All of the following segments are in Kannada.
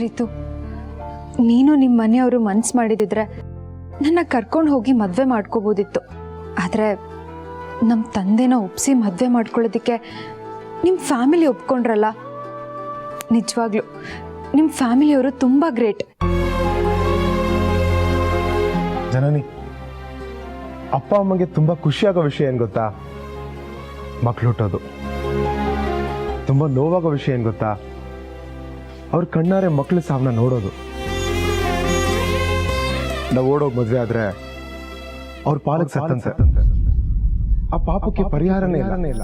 ರೀತು, ನೀನು ನಿಮ್ಮ ಮನೆಯವರು ಮನ್ಸು ಮಾಡಿದಿದ್ರೆ ನನ್ನ ಕರ್ಕೊಂಡು ಹೋಗಿ ಮದುವೆ ಮಾಡ್ಕೋಬೋದಿತ್ತು. ಆದರೆ ನಮ್ಮ ತಂದೆನ ಒಪ್ಪಿಸಿ ಮದುವೆ ಮಾಡ್ಕೊಳ್ಳೋದಕ್ಕೆ ನಿಮ್ಮ ಫ್ಯಾಮಿಲಿ ಒಪ್ಕೊಂಡ್ರಲ್ಲ, ನಿಜವಾಗ್ಲೂ ನಿಮ್ಮ ಫ್ಯಾಮಿಲಿಯವರು ತುಂಬ ಗ್ರೇಟ್. ಜನನಿ, ಅಪ್ಪ ಅಮ್ಮಗೆ ತುಂಬ ಖುಷಿಯಾಗೋ ವಿಷಯ ಏನು ಗೊತ್ತಾ? ಮಕ್ಳು ಹುಟ್ಟೋದು. ತುಂಬ ನೋವಾಗೋ ವಿಷಯ ಏನು ಗೊತ್ತಾ? ಅವ್ರ ಕಣ್ಣಾರೆ ಮಕ್ಳು ಸಾವನ್ನ ನೋಡೋದು. ನಾವು ಓಡೋಗಿ ಮದುವೆ ಆದ್ರೆ ಅವ್ರ ಪಾಲಕ್ ಸತ್ತಂತೆ. ಆ ಪಾಪಕ್ಕೆ ಪರಿಹಾರನೇ ಇಲ್ಲ.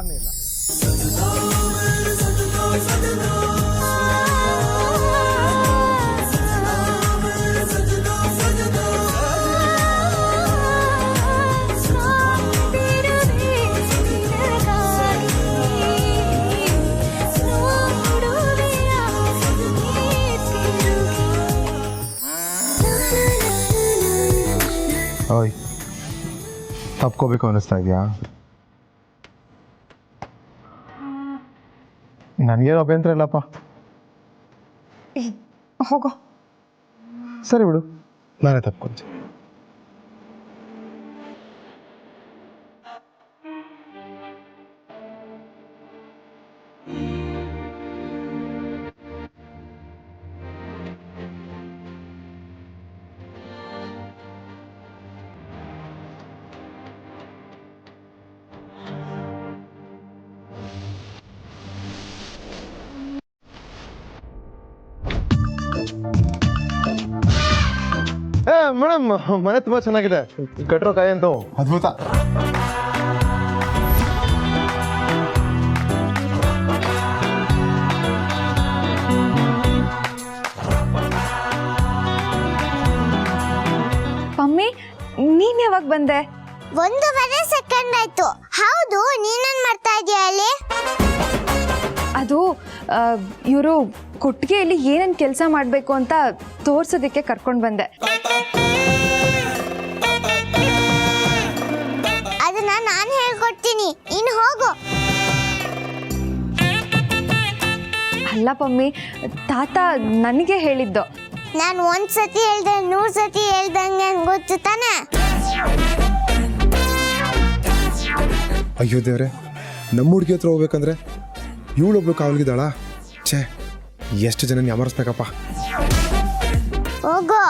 ಓಯ್, ತಪ್ಕೋಬೇಕು ಅನ್ನಿಸ್ತಾ ಇದೆಯಾ? ನನಗೇನು ಅಭ್ಯಂತರ ಇಲ್ಲಪ್ಪ. ಹೋಗೋ. ಸರಿ ಬಿಡು, ನಾನೇ ತಪ್ಕೊಂತೀನಿ. ಮೇಡಮ್, ಮನೆ ತುಂಬಾ ಚೆನ್ನಾಗಿದೆ. ಕಟ್ಟಿರೋ ಕಾಯಿ ಅಂತೂ ಅದ್ಭುತ. ಮಮ್ಮಿ, ನೀನ್ ಯಾವಾಗ ಬಂದೆ? 1.5 ಸೆಕೆಂಡ್ ಆಯ್ತು. ಹೌದು, ನೀನೇನ್ ಮಾಡ್ತಾ ಇದೀಯ ಅಲ್ಲಿ? ಅದು ಇವರು ಕೊಟ್ಟಿಗೆಯಲ್ಲಿ ಏನೇನು ಕೆಲಸ ಮಾಡಬೇಕು ಅಂತ ತೋರ್ಸೋದಕ್ಕೆ ಕರ್ಕೊಂಡು ಬಂದೆ. ಅದನ್ನ ನಾನು ಹೇಳ್ಕೊಡ್ತೀನಿ, ಇನ್ನು ಹೋಗು. ಅಲ್ಲ ಪಮ್ಮಿ, ತಾತ ನನಗೆ ಹೇಳಿದ್ದು. ನಾನು 1 ಸತಿ ಹೇಳ್ದೆ 100 ಸತಿ ಹೇಳ್ದಂಗೆ ಗೊತ್ತು ತಾನೆ? ಅಯ್ಯೋ ದೇವ್ರೆ, ನಮ್ಮ ಹುಡುಗಿ ಹತ್ರ ಹೋಗ್ಬೇಕಂದ್ರೆ ಇವಳೊಬ್ಳು ಕಾವಲ್ಗಿದ್ದಾಳ. ಛೇ, ಎಷ್ಟು ಜನ ಯಾಮರಿಸ್ಬೇಕಪ್ಪ. ಹೋಗು.